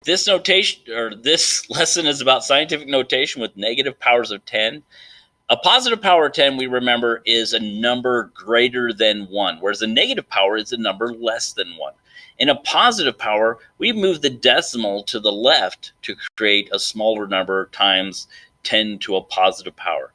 This notation, or this lesson, is about scientific notation with negative powers of 10. A positive power of 10, we remember, is a number greater than 1, whereas a negative power is a number less than 1. In a positive power, we move the decimal to the left to create a smaller number times 10 to a positive power.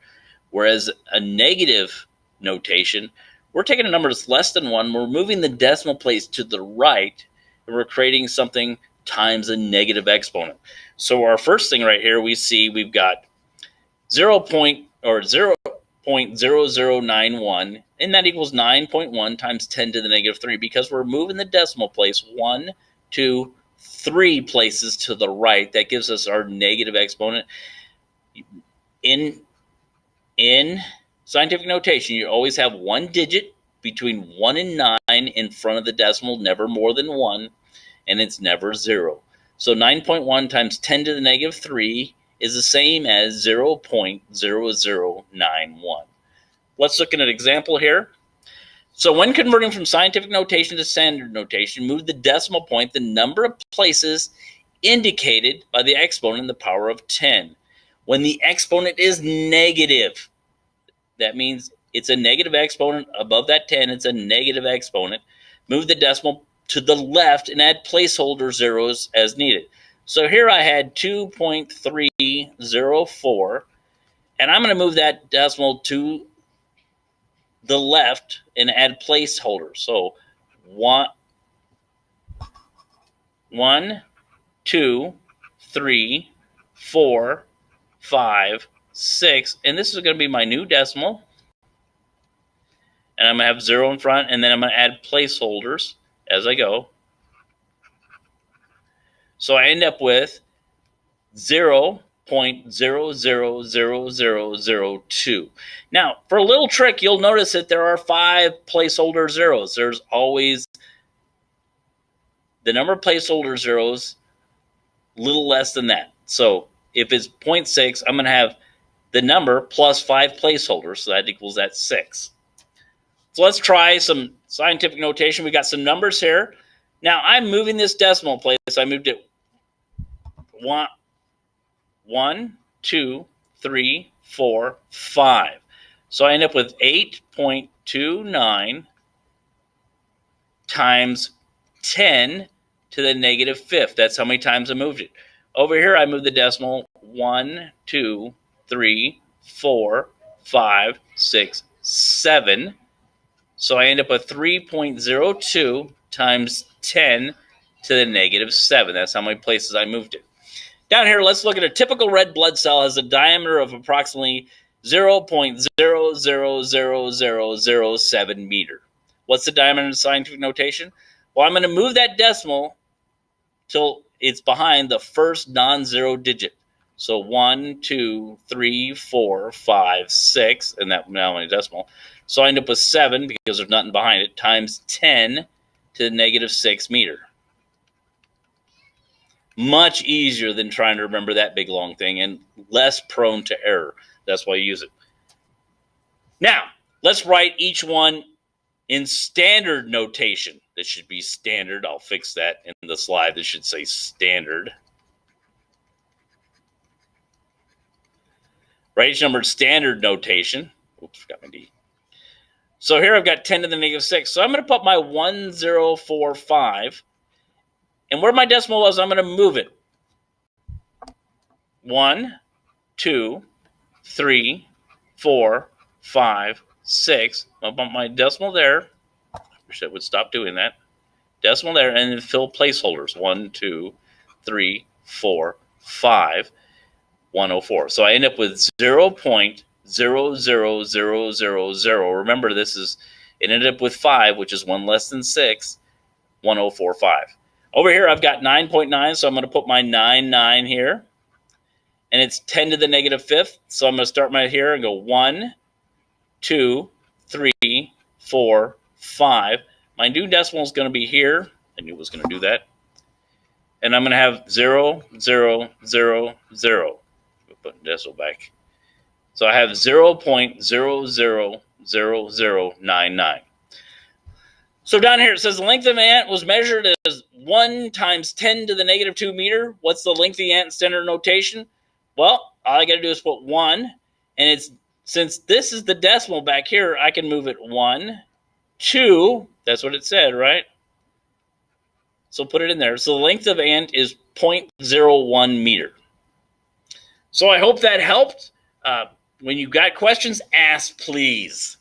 Whereas a negative notation, we're taking a number that's less than 1, we're moving the decimal place to the right, and we're creating something times a negative exponent. So our first thing right here, we see we've got 0.0091, and that equals 9.1 times 10 to the negative 3, because we're moving the decimal place 1, 2, 3 places to the right. That gives us our negative exponent. In scientific notation, you always have one digit between 1 and 9 in front of the decimal, never more than 1, and it's never 0. So 9.1 times 10 to the negative 3 is the same as 0.0091. Let's look at an example here. So when converting from scientific notation to standard notation, move the decimal point the number of places indicated by the exponent in the power of 10. When the exponent is negative, that means it's a negative exponent above that 10, it's a negative exponent. Move the decimal to the left and add placeholder zeros as needed. So here I had 2.304, and I'm going to move that decimal to the left and add placeholders. So 1, 2, 3, 4, 5, 6, and this is going to be my new decimal. And I'm going to have 0 in front, and then I'm going to add placeholders as I go. So I end up with 0.000002. Now, for a little trick, you'll notice that there are 5 placeholder zeros. There's always the number of placeholder zeros, a little less than that. So if it's 0.6, I'm going to have the number plus 5 placeholders, so that equals that 6. So let's try some scientific notation. We got some numbers here. Now I'm moving this decimal place. I moved it 1, 2, 3, 4, 5. So I end up with 8.29 times 10 to the negative 5th. That's how many times I moved it. Over here, I moved the decimal 1, 2, 3, 4, 5, 6, 7. So I end up with 3.02 times 10 to the negative 7. That's how many places I moved it. Down here, let's look at a typical red blood cell has a diameter of approximately 0.000007 meter. What's the diameter in scientific notation? Well, I'm going to move that decimal till it's behind the first non-zero digit. So 1, 2, 3, 4, 5, 6, and that now in a decimal. So I end up with 7, because there's nothing behind it, times 10 to the negative 6 meter. Much easier than trying to remember that big long thing, and less prone to error. That's why you use it. Now, let's write each one in standard notation. This should be standard. I'll fix that in the slide. This should say standard. Write each number in standard notation. Oops, forgot my D. So here I've got 10 to the negative 6. So I'm going to put my 1045. And where my decimal was, I'm going to move it. 1, 2, 3, 4, 5, 6. I'll bump my decimal there. I wish I would stop doing that. Decimal there, and then fill placeholders. 1, 2, 3, 4, 5, 104. So I end up with 0.00000. Remember, it ended up with 5, which is 1 less than 6, 1045. Over here, I've got 9.9, so I'm going to put my 9 here. And it's 10 to the negative 5th, so I'm going to start my here and go 1, 2, 3, 4, 5. My new decimal is going to be here. I knew it was going to do that. And I'm going to have 0, 0, 0, 0. Put the decimal back. So I have 0.000099. So down here it says the length of an ant was measured as 1 times 10 to the negative 2 meter. What's the length of the ant in standard notation? Well, all I got to do is put 1. And it's since this is the decimal back here, I can move it 1, 2. That's what it said, right? So put it in there. So the length of ant is 0.01 meter. So I hope that helped. When you got questions, ask, please.